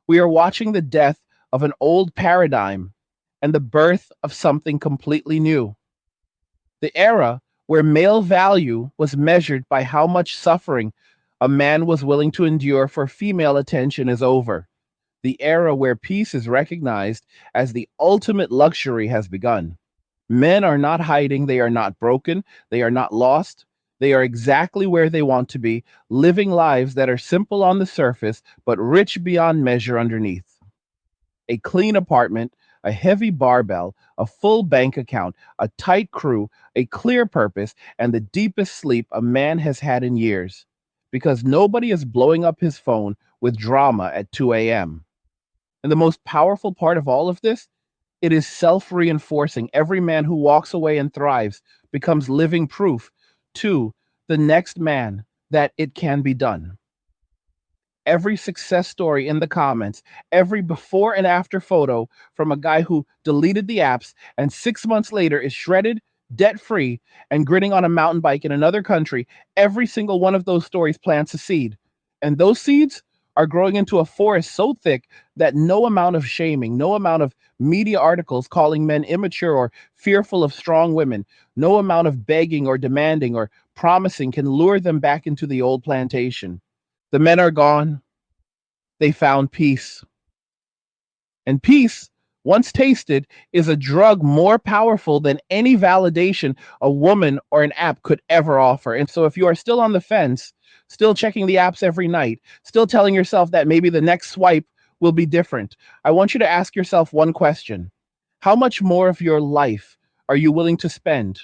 We are watching the death of an old paradigm and the birth of something completely new. The era where male value was measured by how much suffering a man was willing to endure for female attention is over. The era where peace is recognized as the ultimate luxury has begun. Men are not hiding, they are not broken, they are not lost. They are exactly where they want to be, living lives that are simple on the surface, but rich beyond measure underneath. A clean apartment, a heavy barbell, a full bank account, a tight crew, a clear purpose, and the deepest sleep a man has had in years. Because nobody is blowing up his phone with drama at 2 a.m. And the most powerful part of all of this, it is self-reinforcing. Every man who walks away and thrives becomes living proof to the next man that it can be done. Every success story in the comments, every before and after photo from a guy who deleted the apps and 6 months later is shredded, debt free, and grinning on a mountain bike in another country, every single one of those stories plants a seed. And those seeds are growing into a forest so thick that no amount of shaming, no amount of media articles calling men immature or fearful of strong women, no amount of begging or demanding or promising can lure them back into the old plantation. The men are gone. They found peace. And peace, once tasted, is a drug more powerful than any validation a woman or an app could ever offer. And so if you are still on the fence, still checking the apps every night, still telling yourself that maybe the next swipe will be different, I want you to ask yourself one question. How much more of your life are you willing to spend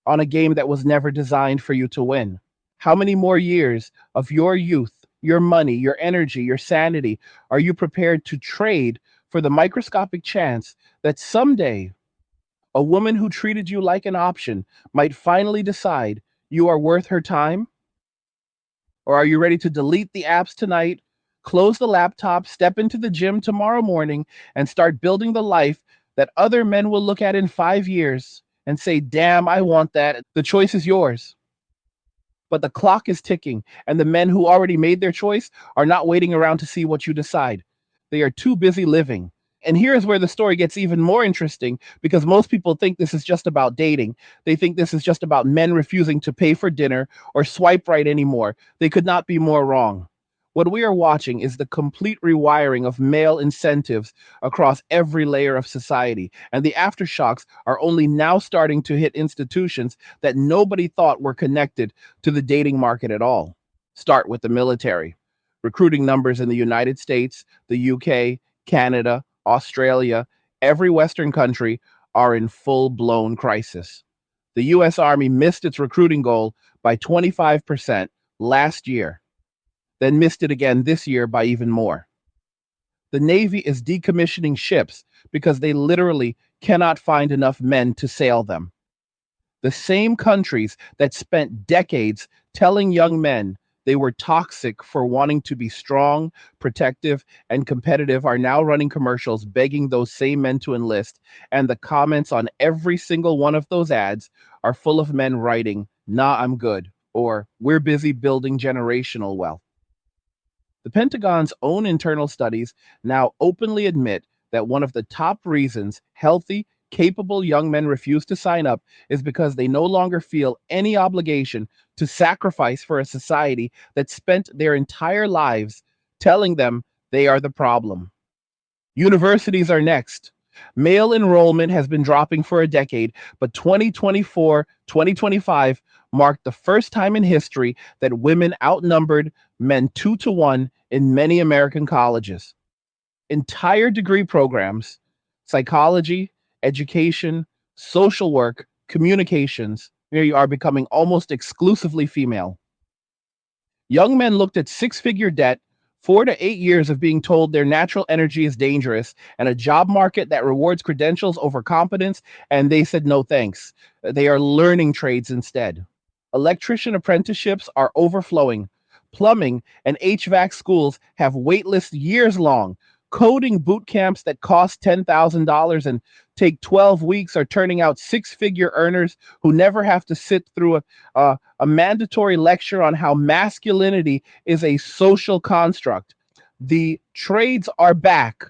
on a game that was never designed for you to win? How many more years of your youth, your money, your energy, your sanity are you prepared to trade for the microscopic chance that someday a woman who treated you like an option might finally decide you are worth her time? Or are you ready to delete the apps tonight, close the laptop, step into the gym tomorrow morning, and start building the life that other men will look at in 5 years and say, damn, I want that? The choice is yours. But the clock is ticking, and the men who already made their choice are not waiting around to see what you decide. They are too busy living. And here is where the story gets even more interesting, because most people think this is just about dating. They think this is just about men refusing to pay for dinner or swipe right anymore. They could not be more wrong. What we are watching is the complete rewiring of male incentives across every layer of society. And the aftershocks are only now starting to hit institutions that nobody thought were connected to the dating market at all. Start with the military. Recruiting numbers in the United States, the UK, Canada, Australia, every Western country are in full-blown crisis. The US Army missed its recruiting goal by 25% last year, then missed it again this year by even more. The Navy is decommissioning ships because they literally cannot find enough men to sail them. The same countries that spent decades telling young men they were toxic for wanting to be strong, protective, and competitive are now running commercials begging those same men to enlist, and the comments on every single one of those ads are full of men writing, "Nah, I'm good," or "We're busy building generational wealth." The Pentagon's own internal studies now openly admit that one of the top reasons healthy, capable young men refuse to sign up is because they no longer feel any obligation to sacrifice for a society that spent their entire lives telling them they are the problem. Universities are next. Male enrollment has been dropping for a decade, but 2024, 2025 marked the first time in history that women outnumbered men 2 to 1 in many American colleges. Entire degree programs, psychology, education, social work, communications, are becoming almost exclusively female. Young men looked at six-figure debt, 4 to 8 years of being told their natural energy is dangerous, and a job market that rewards credentials over competence, and they said no thanks. They are learning trades instead. Electrician apprenticeships are overflowing. Plumbing and HVAC schools have wait lists years long. Coding boot camps that cost $10,000 and take 12 weeks are turning out six-figure earners who never have to sit through a mandatory lecture on how masculinity is a social construct. The trades are back,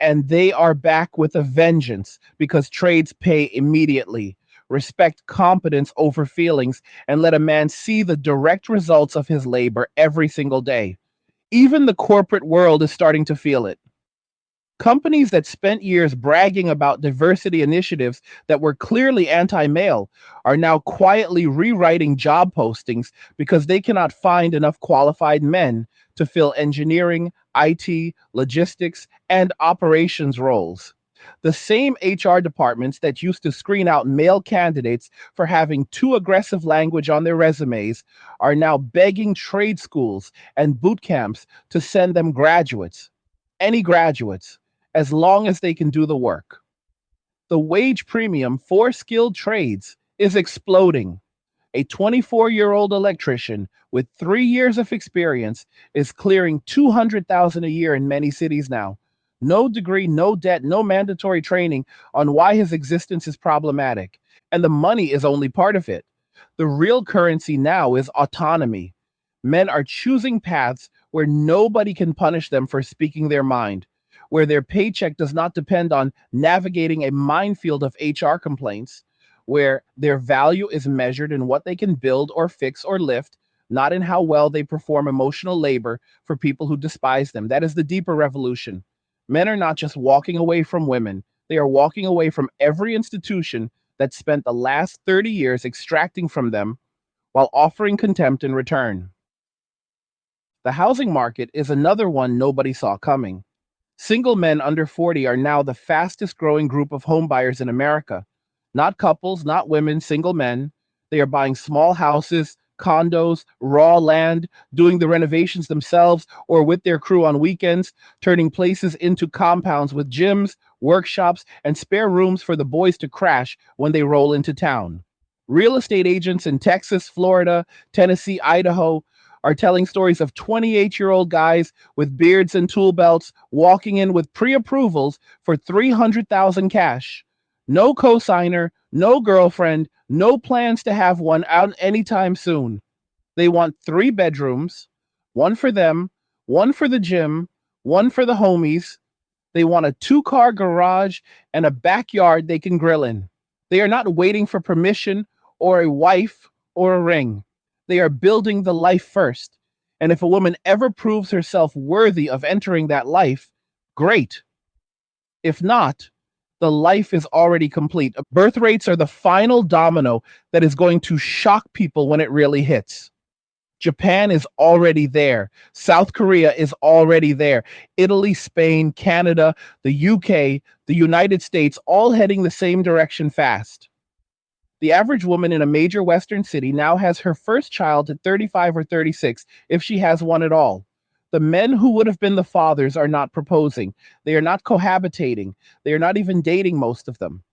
and they are back with a vengeance because trades pay immediately. Respect competence over feelings and let a man see the direct results of his labor every single day. Even the corporate world is starting to feel it. Companies that spent years bragging about diversity initiatives that were clearly anti-male are now quietly rewriting job postings because they cannot find enough qualified men to fill engineering, IT, logistics, and operations roles. The same HR departments that used to screen out male candidates for having too aggressive language on their resumes are now begging trade schools and boot camps to send them graduates, any graduates. as long as they can do the work. The wage premium for skilled trades is exploding. A 24-year-old electrician with 3 years of experience is clearing 200,000 a year in many cities now. No degree, no debt, no mandatory training on why his existence is problematic. And the money is only part of it. The real currency now is autonomy. Men are choosing paths where nobody can punish them for speaking their mind, where their paycheck does not depend on navigating a minefield of HR complaints, where their value is measured in what they can build or fix or lift, not in how well they perform emotional labor for people who despise them. That is the deeper revolution. Men are not just walking away from women, they are walking away from every institution that spent the last 30 years extracting from them while offering contempt in return. The housing market is another one nobody saw coming. Single men under 40 are now the fastest growing group of homebuyers in America. Not couples, not women, single men. They are buying small houses, condos, raw land, doing the renovations themselves or with their crew on weekends, turning places into compounds with gyms, workshops, and spare rooms for the boys to crash when they roll into town. Real estate agents in Texas, Florida, Tennessee, Idaho are telling stories of 28-year-old guys with beards and tool belts walking in with pre-approvals for 300,000 cash. No cosigner, no girlfriend, no plans to have one out anytime soon. They want 3 bedrooms, one for them, one for the gym, one for the homies. They want a 2-car garage and a backyard they can grill in. They are not waiting for permission or a wife or a ring. They are building the life first. And if a woman ever proves herself worthy of entering that life, great. If not, the life is already complete. Birth rates are the final domino that is going to shock people when it really hits. Japan is already there. South Korea is already there. Italy, Spain, Canada, the UK, the United States, all heading the same direction fast. The average woman in a major Western city now has her first child at 35 or 36, if she has one at all. The men who would have been the fathers are not proposing. They are not cohabitating. They are not even dating, most of them.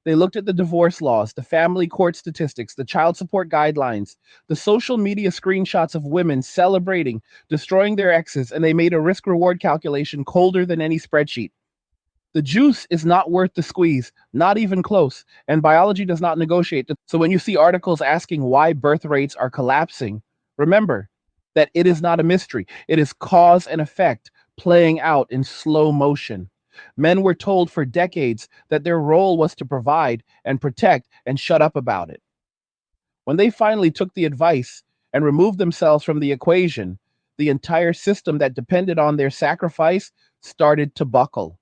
They looked at the divorce laws, the family court statistics, the child support guidelines, the social media screenshots of women celebrating, destroying their exes, and they made a risk reward calculation colder than any spreadsheet. The juice is not worth the squeeze, not even close, and biology does not negotiate. So when you see articles asking why birth rates are collapsing, remember that it is not a mystery. It is cause and effect playing out in slow motion. Men were told for decades that their role was to provide and protect and shut up about it. When they finally took the advice and removed themselves from the equation, the entire system that depended on their sacrifice started to buckle.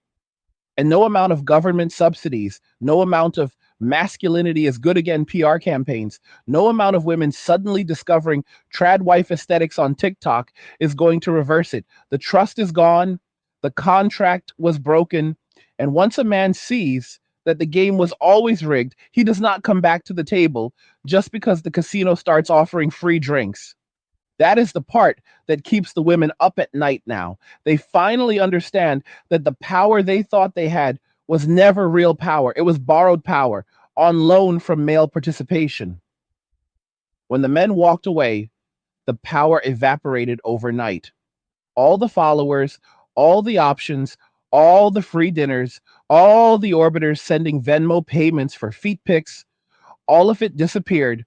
And no amount of government subsidies, no amount of masculinity is good again PR campaigns, no amount of women suddenly discovering trad wife aesthetics on TikTok is going to reverse it. The trust is gone, the contract was broken, and once a man sees that the game was always rigged, he does not come back to the table just because the casino starts offering free drinks. That is the part that keeps the women up at night now. They finally understand that the power they thought they had was never real power. It was borrowed power on loan from male participation. When the men walked away, the power evaporated overnight. All the followers, all the options, all the free dinners, all the orbiters sending Venmo payments for feet pics, all of it disappeared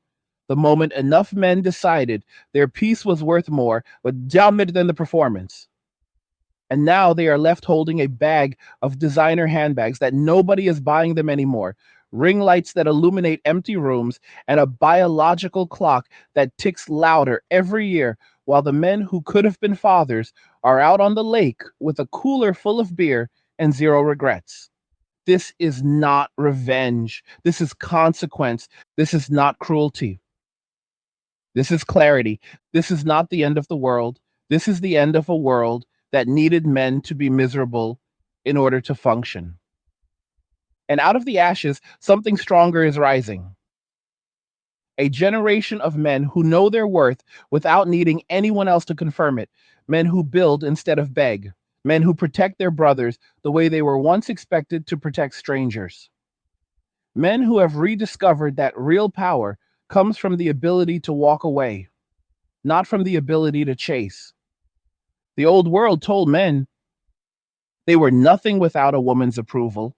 the moment enough men decided their piece was worth more, but damn it than the performance. And now they are left holding a bag of designer handbags that nobody is buying them anymore, ring lights that illuminate empty rooms, and a biological clock that ticks louder every year while the men who could have been fathers are out on the lake with a cooler full of beer and zero regrets. This is not revenge. This is consequence. This is not cruelty. This is clarity. This is not the end of the world. This is the end of a world that needed men to be miserable in order to function. And out of the ashes, something stronger is rising. A generation of men who know their worth without needing anyone else to confirm it. Men who build instead of beg. Men who protect their brothers the way they were once expected to protect strangers. Men who have rediscovered that real power comes from the ability to walk away, not from the ability to chase. The old world told men they were nothing without a woman's approval.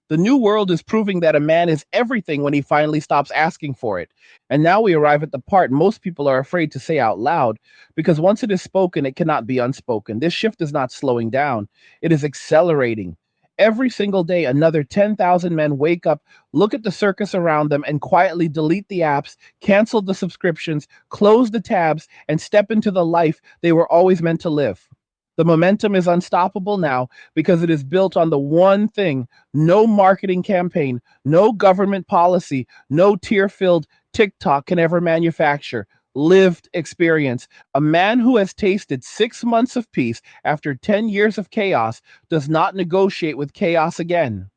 The new world is proving that a man is everything when he finally stops asking for it. And now we arrive at the part most people are afraid to say out loud, because once it is spoken, it cannot be unspoken. This shift is not slowing down, it is accelerating. Every single day, another 10,000 men wake up, look at the circus around them, and quietly delete the apps, cancel the subscriptions, close the tabs, and step into the life they were always meant to live. The momentum is unstoppable now because it is built on the one thing: no marketing campaign, no government policy, no tear filled TikTok can ever manufacture. Lived experience. A man who has tasted 6 months of peace after 10 years of chaos does not negotiate with chaos again.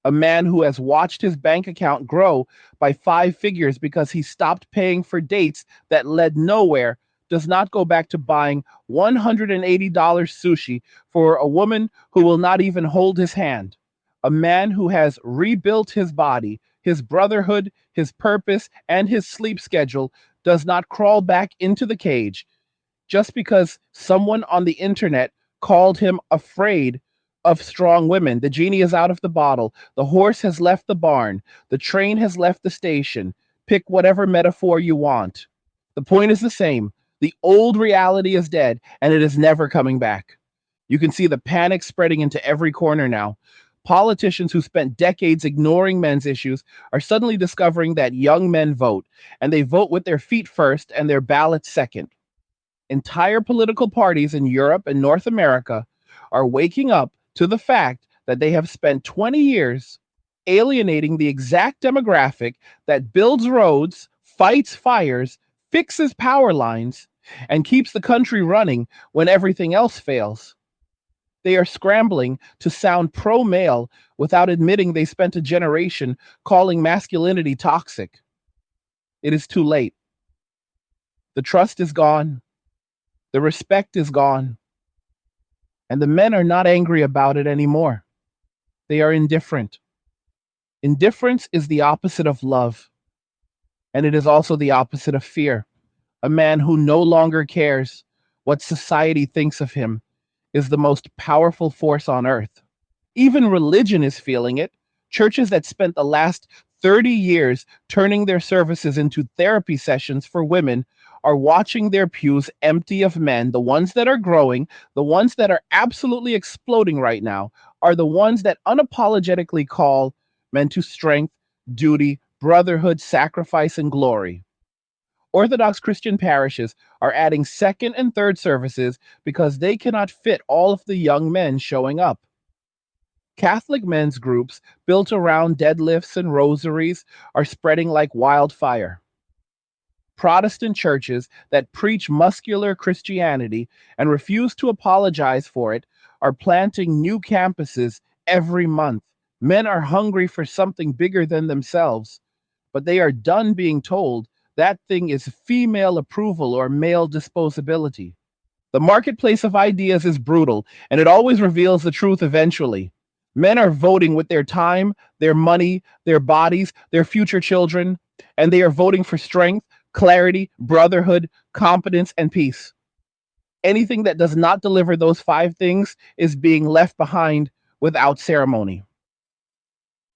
A man who has watched his bank account grow by 5 figures because he stopped paying for dates that led nowhere does not go back to buying $180 sushi for a woman who will not even hold his hand. A man who has rebuilt his body, his brotherhood, his purpose, and his sleep schedule does not crawl back into the cage just because someone on the internet called him afraid of strong women. The genie is out of the bottle. The horse has left the barn. The train has left the station. Pick whatever metaphor you want. The point is the same. The old reality is dead, and it is never coming back. You can see the panic spreading into every corner now. Politicians who spent decades ignoring men's issues are suddenly discovering that young men vote, and they vote with their feet first and their ballots second. Entire political parties in Europe and North America are waking up to the fact that they have spent 20 years alienating the exact demographic that builds roads, fights fires, fixes power lines, and keeps the country running when everything else fails. They are scrambling to sound pro male without admitting they spent a generation calling masculinity toxic. It is too late. The trust is gone. The respect is gone. And the men are not angry about it anymore. They are indifferent. Indifference is the opposite of love, and it is also the opposite of fear. A man who no longer cares what society thinks of him is the most powerful force on earth. Even religion is feeling it. Churches that spent the last 30 years turning their services into therapy sessions for women are watching their pews empty of men. The ones that are growing, the ones that are absolutely exploding right now, are the ones that unapologetically call men to strength, duty, brotherhood, sacrifice, and glory. Orthodox Christian parishes are adding second and third services because they cannot fit all of the young men showing up. Catholic men's groups built around deadlifts and rosaries are spreading like wildfire. Protestant churches that preach muscular Christianity and refuse to apologize for it are planting new campuses every month. Men are hungry for something bigger than themselves, but they are done being told that thing is female approval or male disposability. The marketplace of ideas is brutal, and it always reveals the truth eventually. Men are voting with their time, their money, their bodies, their future children, and they are voting for strength, clarity, brotherhood, competence, and peace. Anything that does not deliver those 5 things is being left behind without ceremony.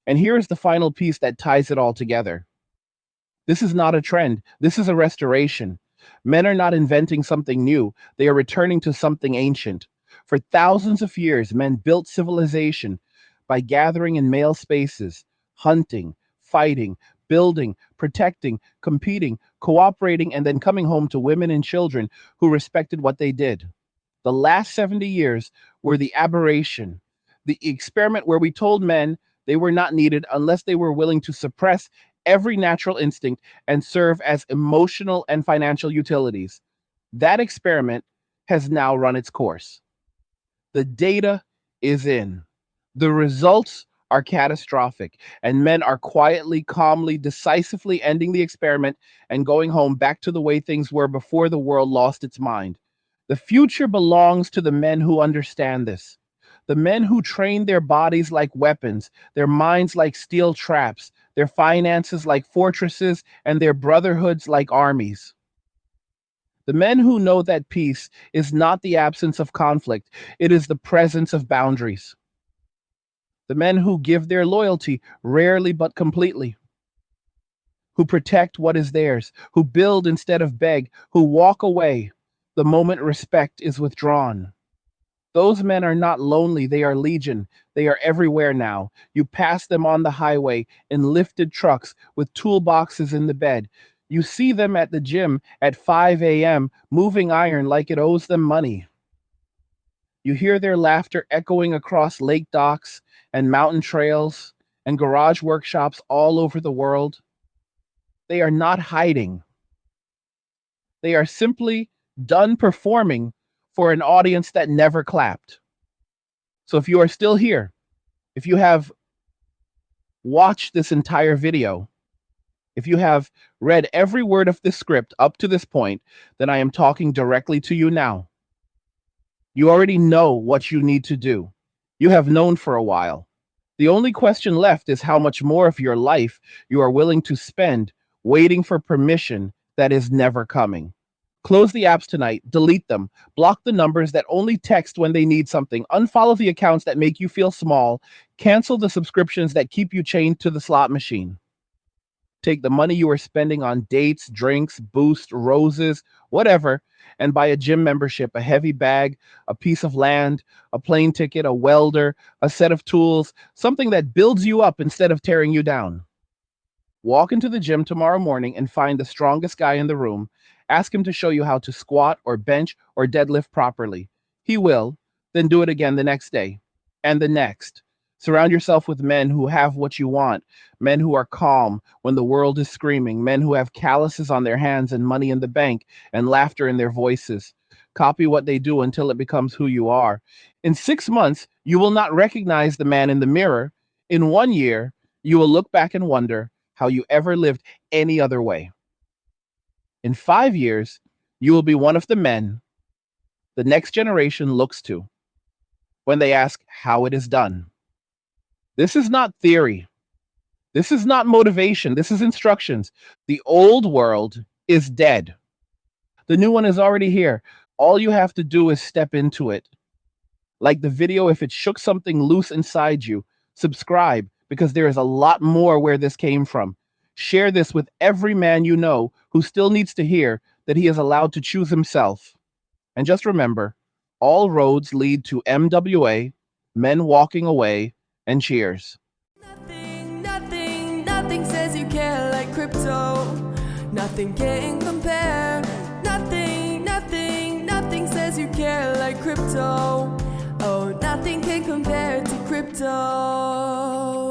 And here is the final piece that ties it all together. This is not a trend, this is a restoration. Men are not inventing something new, they are returning to something ancient. For thousands of years, men built civilization by gathering in male spaces, hunting, fighting, building, protecting, competing, cooperating, and then coming home to women and children who respected what they did. The last 70 years were the aberration, the experiment where we told men they were not needed unless they were willing to suppress every natural instinct and serve as emotional and financial utilities. That experiment has now run its course. The data is in. The results are catastrophic, and men are quietly, calmly, decisively ending the experiment and going home back to the way things were before the world lost its mind. The future belongs to the men who understand this. The men who train their bodies like weapons, their minds like steel traps, their finances like fortresses, and their brotherhoods like armies. The men who know that peace is not the absence of conflict, it is the presence of boundaries. The men who give their loyalty rarely but completely, who protect what is theirs, who build instead of beg, who walk away the moment respect is withdrawn. Those men are not lonely, they are legion. They are everywhere now. You pass them on the highway in lifted trucks with toolboxes in the bed. You see them at the gym at 5 a.m., moving iron like it owes them money. You hear their laughter echoing across lake docks and mountain trails and garage workshops all over the world. They are not hiding. They are simply done performing for an audience that never clapped. So if you are still here, if you have watched this entire video, if you have read every word of this script up to this point, then I am talking directly to you now. You already know what you need to do. You have known for a while. The only question left is how much more of your life you are willing to spend waiting for permission that is never coming. Close the apps tonight, delete them, block the numbers that only text when they need something, unfollow the accounts that make you feel small, cancel the subscriptions that keep you chained to the slot machine. Take the money you are spending on dates, drinks, boost, roses, whatever, and buy a gym membership, a heavy bag, a piece of land, a plane ticket, a welder, a set of tools, something that builds you up instead of tearing you down. Walk into the gym tomorrow morning and find the strongest guy in the room. Ask him to show you how to squat or bench or deadlift properly. He will, then do it again the next day and the next. Surround yourself with men who have what you want, men who are calm when the world is screaming, men who have calluses on their hands and money in the bank and laughter in their voices. Copy what they do until it becomes who you are. In 6 months, you will not recognize the man in the mirror. In 1 year, you will look back and wonder how you ever lived any other way. In 5 years, you will be one of the men the next generation looks to when they ask how it is done. This is not theory. This is not motivation. This is instructions. The old world is dead. The new one is already here. All you have to do is step into it. Like the video, if it shook something loose inside you, subscribe because there is a lot more where this came from. Share this with every man you know who still needs to hear that he is allowed to choose himself. And just remember, all roads lead to MWA, men walking away, and cheers. Nothing says you care like crypto. Nothing can compare. Nothing says you care like crypto. Oh, nothing can compare to crypto.